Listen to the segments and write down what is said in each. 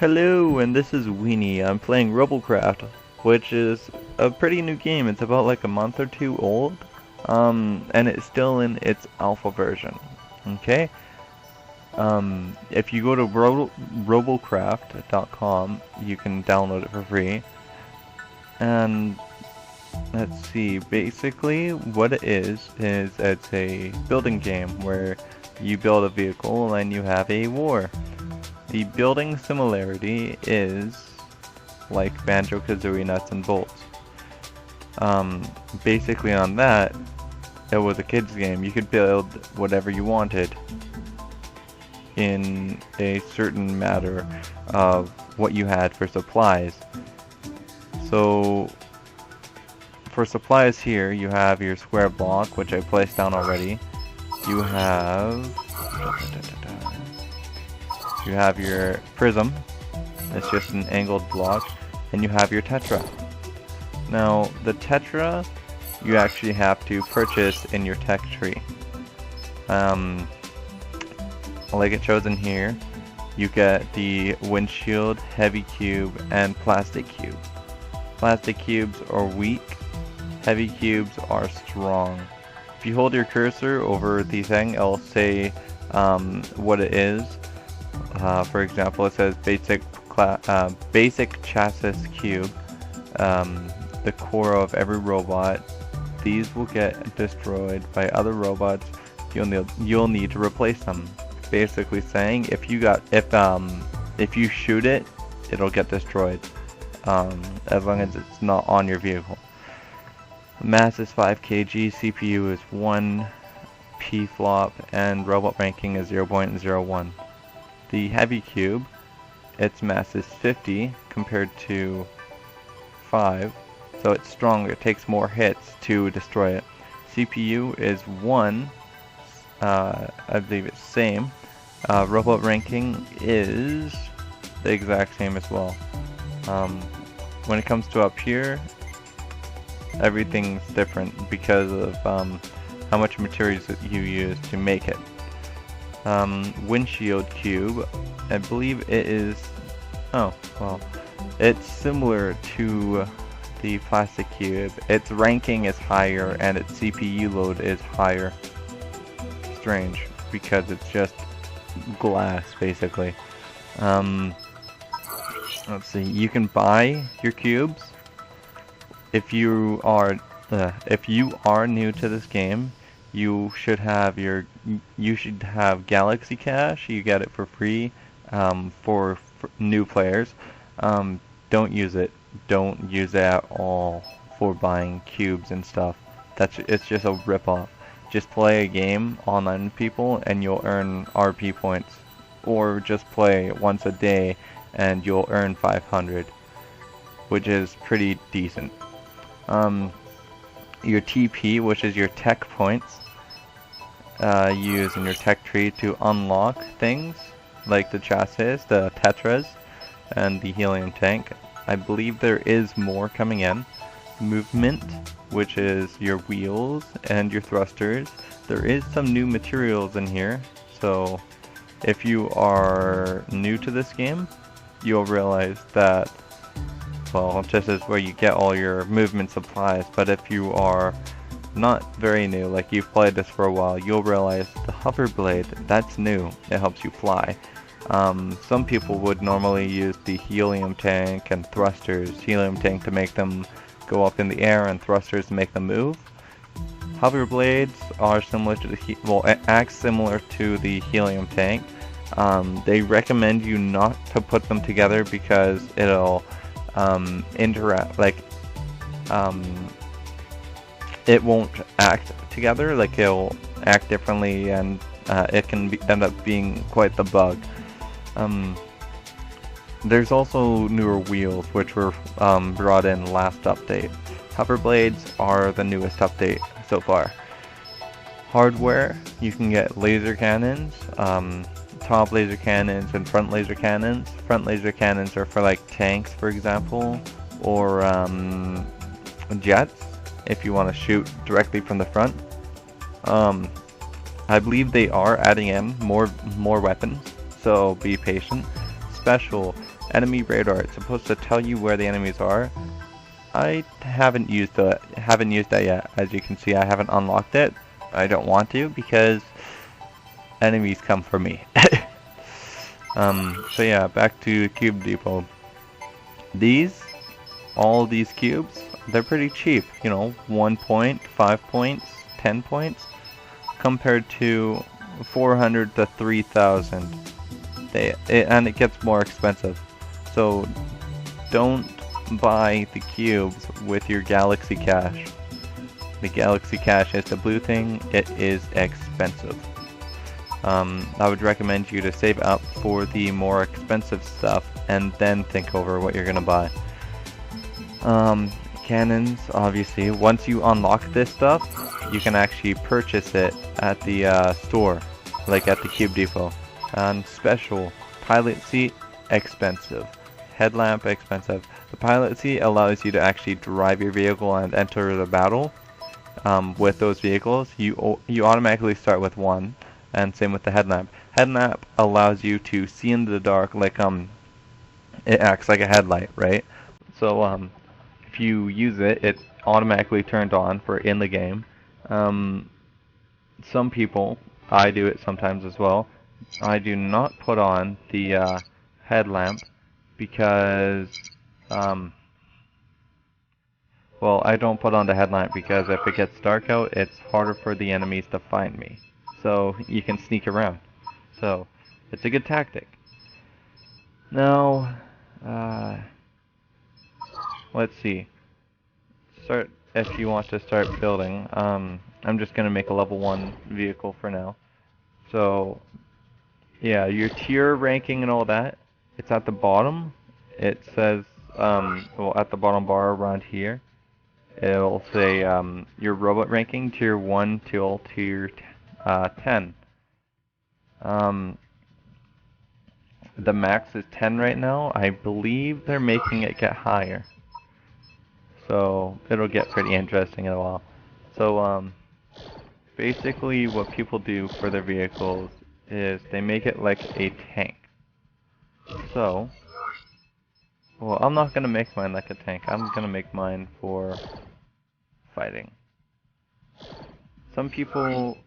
Hello, and this is Weenie. I'm playing Robocraft, which is a pretty new game. It's about like a month or two old, and it's still in its alpha version. Okay? If you go to robocraft.com, you can download it for free. And let's see, basically what it is it's a building game where you build a vehicle and you have a war. The building similarity is like Banjo-Kazooie Nuts and Bolts. Basically on that, it was a kid's game. You could build whatever you wanted in a certain matter of what you had for supplies. So for supplies here, you have your square block, which I placed down already. You have your prism, it's just an angled block, and you have your tetra. Now, the tetra you actually have to purchase in your tech tree. Like it shows in here, you get the windshield, heavy cube, and plastic cube. Plastic cubes are weak, heavy cubes are strong. If you hold your cursor over the thing, it'll say what it is. For example, it says basic chassis cube, the core of every robot. These will get destroyed by other robots. You'll need to replace them. Basically saying if you shoot it, it'll get destroyed, as long as it's not on your vehicle. Mass is 5 kg, CPU is 1 pflop, and robot ranking is 0.01. The heavy cube, its mass is 50 compared to 5, so it's stronger. It takes more hits to destroy it. CPU is 1, I believe it's same. Robot ranking is the exact same as well. When it comes to up here, everything's different because of how much materials that you use to make it. Windshield cube, I believe it is, it's similar to the plastic cube. Its ranking is higher and its CPU load is higher. Strange, because it's just glass basically. Let's see, you can buy your cubes. If you are new to this game, you should have Galaxy Cash. You get it for free for new players. Don't use it. Don't use it at all for buying cubes and stuff. It's just a rip-off. Just play a game online with people and you'll earn RP points, or just play once a day and you'll earn 500, which is pretty decent. Your TP, which is your tech points, use in your tech tree to unlock things like the chassis, the tetras, and the helium tank. I believe there is more coming in. Movement, which is your wheels and your thrusters. There is some new materials in here, so if you are new to this game, you'll realize that, well, this is where you get all your movement supplies. But if you are not very new, like you've played this for a while, you'll realize the hover blade, that's new. It helps you fly. Some people would normally use the helium tank and thrusters. Helium tank to make them go up in the air and thrusters to make them move. Hover blades are similar to act similar to the helium tank. They recommend you not to put them together because it'll interact, it won't act together, like it'll act differently, and it can end up being quite the bug. There's also newer wheels which were brought in last update. Hover blades are the newest update so far. Hardware, you can get laser cannons, top laser cannons and front laser cannons. Front laser cannons are for like tanks, for example, or jets, if you want to shoot directly from the front. I believe they are adding in more weapons, so be patient. Special, enemy radar. It's supposed to tell you where the enemies are. I haven't used that yet. As you can see, I haven't unlocked it. I don't want to because enemies come for me. So yeah, back to Cube Depot. All these cubes, they're pretty cheap. You know, 1 point, 5 points, 10 points, compared to 400 to 3,000. And it gets more expensive. So don't buy the cubes with your Galaxy Cash. The Galaxy Cash is the blue thing. It is expensive. I would recommend you to save up for the more expensive stuff and then think over what you're gonna buy. Cannons, obviously. Once you unlock this stuff, you can actually purchase it at the store, like at the Cube Depot. Special pilot seat, expensive. Headlamp, expensive. The pilot seat allows you to actually drive your vehicle and enter the battle. With those vehicles, you automatically start with one, and same with the headlamp. Headlamp allows you to see in the dark, like it acts like a headlight, right? So if you use it, it's automatically turned on for in the game. Some people, I do it sometimes as well. I do not put on the headlamp because well, I don't put on the headlamp because if it gets dark out, it's harder for the enemies to find me. So you can sneak around. So it's a good tactic. Now, let's see. If you want to start building. I'm just gonna make a level 1 vehicle for now. So yeah, your tier ranking and all that, it's at the bottom. It says well, at the bottom bar around here, it'll say your robot ranking, tier 1 till tier 10. The max is 10 right now. I believe they're making it get higher. So it'll get pretty interesting in a while. So basically what people do for their vehicles is they make it like a tank. So, well, I'm not gonna make mine like a tank. I'm gonna make mine for fighting. Some people,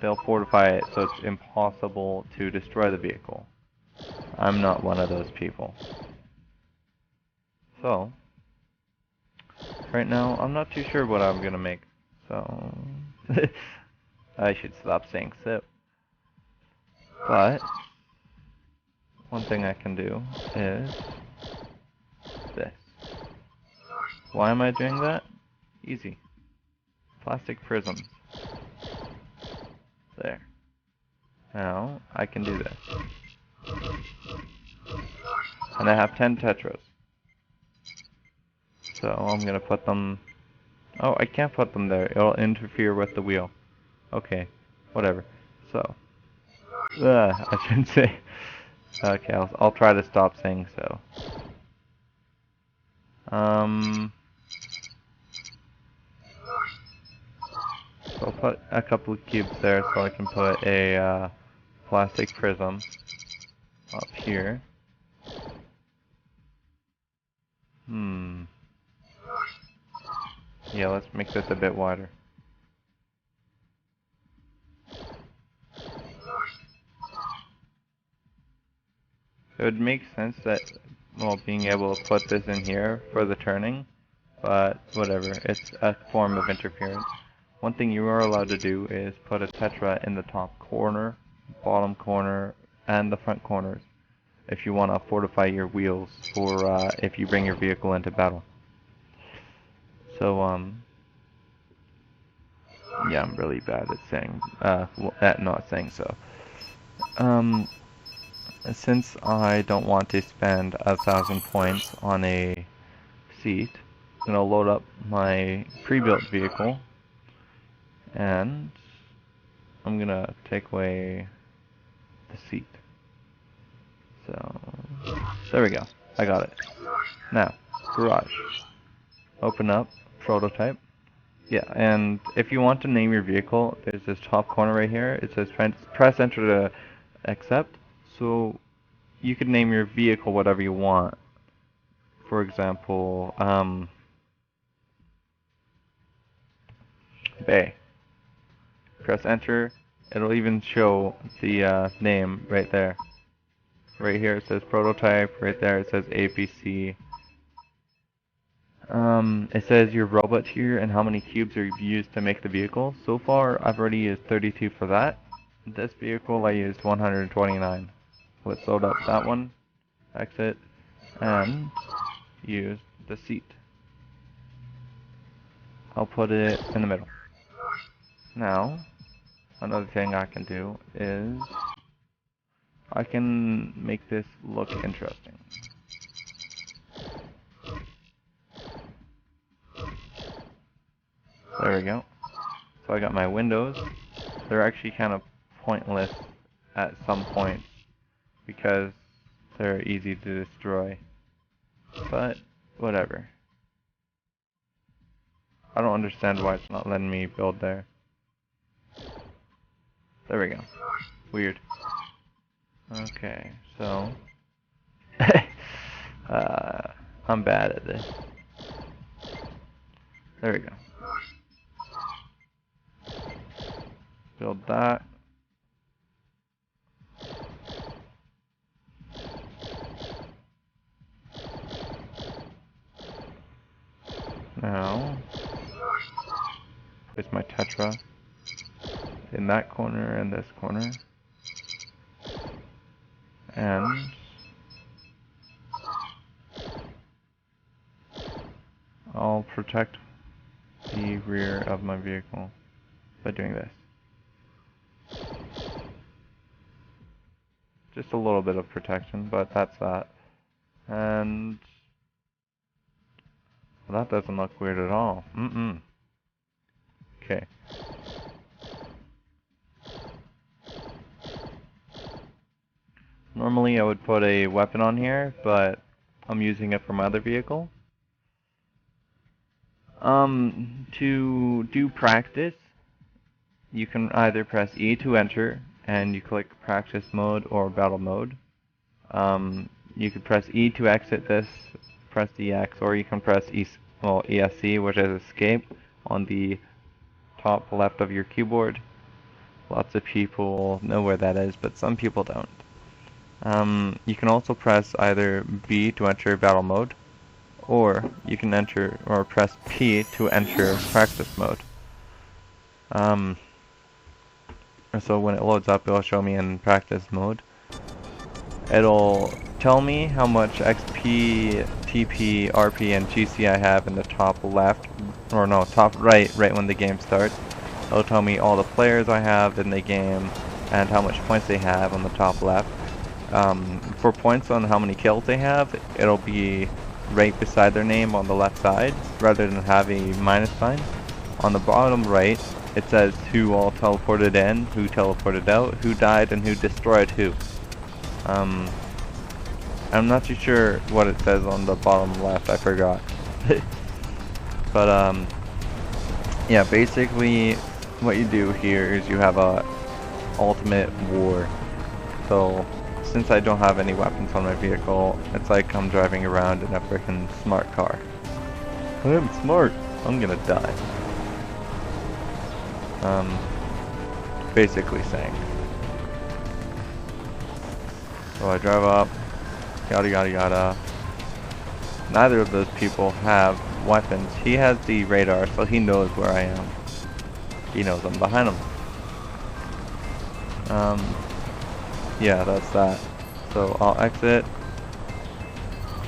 they'll fortify it so it's impossible to destroy the vehicle. I'm not one of those people. So, right now, I'm not too sure what I'm gonna make. So, I should stop saying sip. But, one thing I can do is this. Why am I doing that? Easy. Plastic prisms. There. Now, I can do this. And I have 10 tetras. So I'm gonna put them... Oh, I can't put them there. It'll interfere with the wheel. Okay, whatever. So... I shouldn't say... Okay, I'll try to stop saying so. So I'll put a couple of cubes there so I can put a plastic prism up here. Yeah, let's make this a bit wider. It would make sense that, well, being able to put this in here for the turning, but whatever, it's a form of interference. One thing you are allowed to do is put a tetra in the top corner, bottom corner, and the front corners if you want to fortify your wheels for if you bring your vehicle into battle. So, yeah, I'm really bad at saying, at not saying so. Since I don't want to spend 1,000 points on a seat, I'm gonna load up my pre-built vehicle, and I'm gonna take away the seat. So, there we go. I got it. Now, garage. Open up, prototype. Yeah, and if you want to name your vehicle, there's this top corner right here. It says press enter to accept. So you could name your vehicle whatever you want. For example, Bay. Press enter. It'll even show the name right there. Right here it says prototype. Right there it says APC. It says your robot tier and how many cubes are used to make the vehicle. So far, I've already used 32 for that. This vehicle, I used 129. Let's load up that one, exit, and use the seat. I'll put it in the middle. Now, another thing I can do is I can make this look interesting. There we go. So I got my windows. They're actually kind of pointless at some points because they're easy to destroy. But whatever. I don't understand why it's not letting me build there. There we go. Weird. Okay, so I'm bad at this. There we go. Build that. Now, place my Tetra in that corner and this corner. And I'll protect the rear of my vehicle by doing this. Just a little bit of protection, but that's that. And well, that doesn't look weird at all. Okay. Normally I would put a weapon on here, but I'm using it for my other vehicle. To do practice, you can either press E to enter, and you click practice mode or battle mode. You could press E to exit this, press EX, or you can press ESC, which is escape, on the top left of your keyboard. Lots of people know where that is, but some people don't. You can also press either B to enter battle mode, or you can enter or press P to enter practice mode. So when it loads up, it'll show me in practice mode. It'll tell me how much XP, TP, RP, and GC I have in the top left, or no, top right when the game starts. It'll tell me all the players I have in the game and how much points they have on the top left. For points on how many kills they have, it'll be right beside their name on the left side, rather than have a minus sign. On the bottom right, it says who all teleported in, who teleported out, who died, and who destroyed who. I'm not too sure what it says on the bottom left, I forgot. But yeah, basically what you do here is you have a ultimate war. So since I don't have any weapons on my vehicle, it's like I'm driving around in a freaking smart car. I'm smart. I'm gonna die. Basically saying. So I drive up, yada yada yada. Neither of those people have weapons. He has the radar, so he knows where I am. He knows I'm behind him. Yeah, that's that. So I'll exit.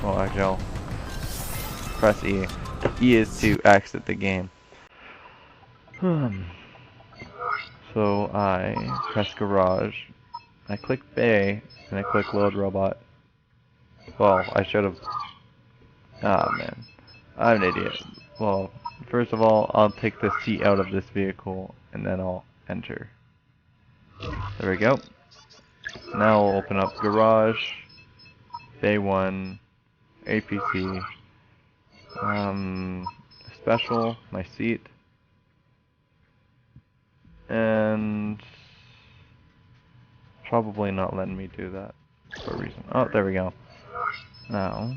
Well, actually I'll press E. E is to exit the game. So I press garage, I click bay, and I click load robot. Well, I should have. Ah, man. I'm an idiot. Well, first of all, I'll take the seat out of this vehicle, and then I'll enter. There we go. Now I'll open up garage, bay 1, APC, special, my seat, and probably not letting me do that. for a reason. Oh, there we go. Now,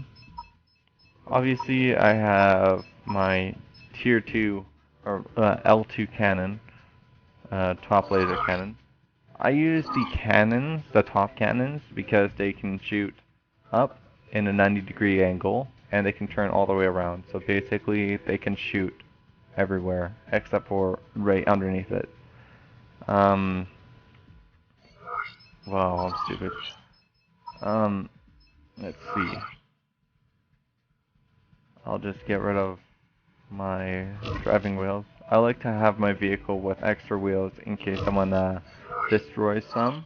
obviously I have my tier 2 or L2 cannon, top laser cannon. I use the cannons, the top cannons, because they can shoot up in a 90-degree angle and they can turn all the way around. So basically they can shoot everywhere except for right underneath it. Wow, I'm stupid. Let's see. I'll just get rid of my driving wheels. I like to have my vehicle with extra wheels in case someone destroys some,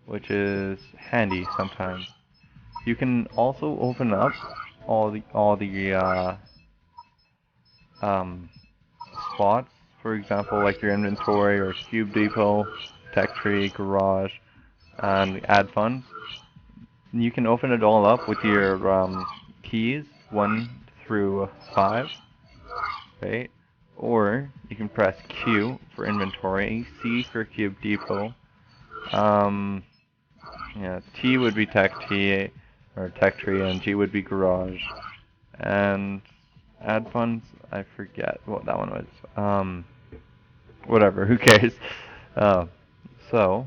which is handy sometimes. You can also open up all the spots, for example, like your inventory or cube depot, tech tree, garage, and add funds. You can open it all up with your keys 1 through 5, right? Or you can press Q for inventory, C for cube depot. Yeah, T would be tech T or tech tree, and G would be garage. And add funds, I forget what that one was. Whatever, who cares? So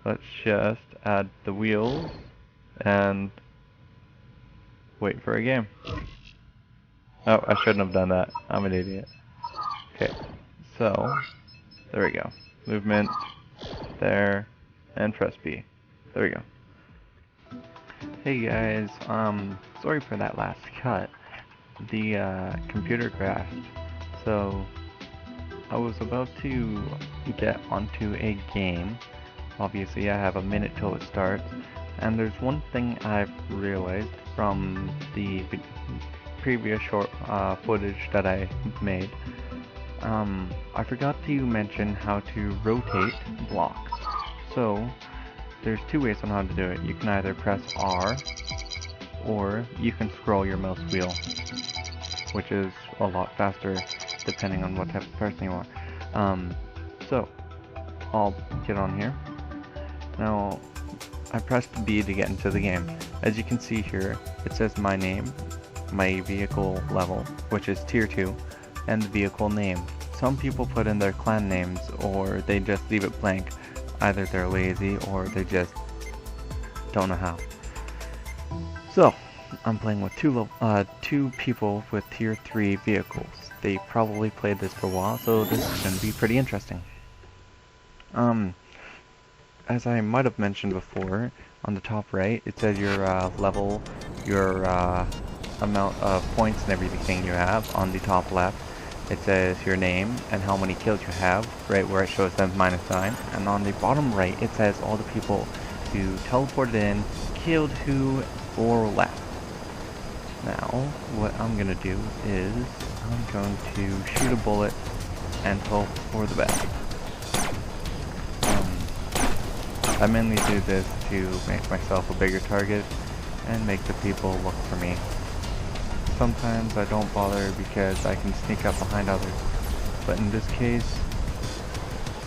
let's just add the wheels and wait for a game. Oh, I shouldn't have done that. I'm an idiot. Okay, so there we go. Movement there, and press B. There we go. Hey guys, sorry for that last cut. The computer crashed. So I was about to get onto a game. Obviously I have a minute till it starts, and there's one thing I've realized from the previous short footage that I made. I forgot to mention how to rotate blocks. So there's two ways on how to do it. You can either press R, or you can scroll your mouse wheel, which is a lot faster depending on what type of person you are. So I'll get on here. Now I pressed B to get into the game. As you can see here, it says my name, my vehicle level, which is tier 2, and the vehicle name. Some people put in their clan names, or they just leave it blank. Either they're lazy or they just don't know how. So I'm playing with two people with tier 3 vehicles. They probably played this for a while, so this is going to be pretty interesting. As I might have mentioned before, on the top right it says your level, your amount of points and everything you have. On the top left it says your name and how many kills you have, right where it shows the minus sign. And on the bottom right it says all the people who teleported in, killed who, or left. Now what I'm gonna do is I'm going to shoot a bullet and hope for the best. I mainly do this to make myself a bigger target and make the people look for me. Sometimes I don't bother because I can sneak up behind others, but in this case,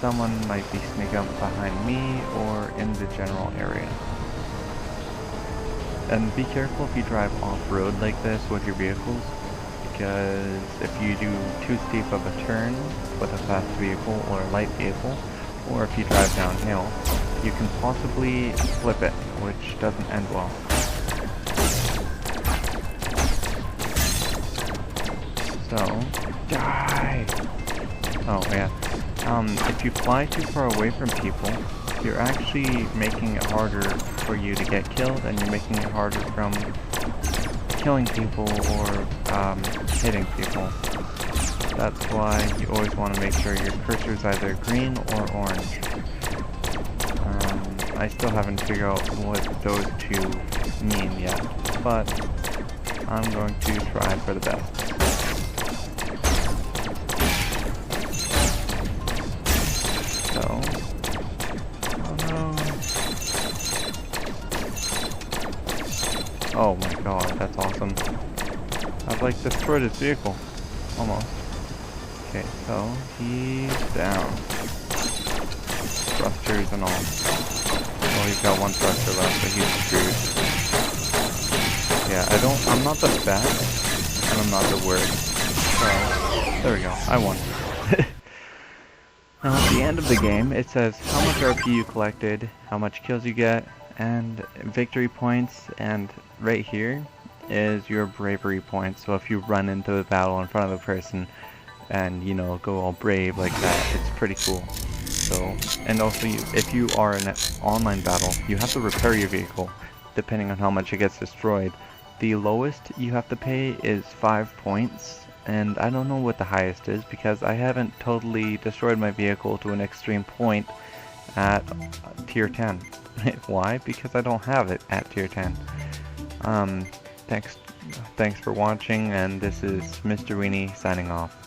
someone might be sneaking up behind me or in the general area. And be careful if you drive off-road like this with your vehicles, because if you do too steep of a turn with a fast vehicle or a light vehicle, or if you drive downhill, you can possibly flip it, which doesn't end well. So, die! Oh yeah. If you fly too far away from people, you're actually making it harder for you to get killed, and you're making it harder from killing people or hitting people. That's why you always want to make sure your cursor is either green or orange. I still haven't figured out what those two mean yet, but I'm going to try for the best. So, oh no. Oh my god, that's awesome. I've like destroyed his vehicle. Almost. Okay, so he's down. Thrusters and all. Well, he's got one thruster left, so he's screwed. Yeah, I'm not the best, and I'm not the worst. So, there we go, I won. Now at the end of the game, it says how much RP you collected, how much kills you get, and victory points, and right here is your bravery points. So if you run into the battle in front of the person and, you know, go all brave like that, it's pretty cool. So, and also if you are in an online battle, you have to repair your vehicle depending on how much it gets destroyed. The lowest you have to pay is 5 points. And I don't know what the highest is because I haven't totally destroyed my vehicle to an extreme point at tier 10. Why? Because I don't have it at tier 10. Thanks for watching, and this is Mr. Weenie signing off.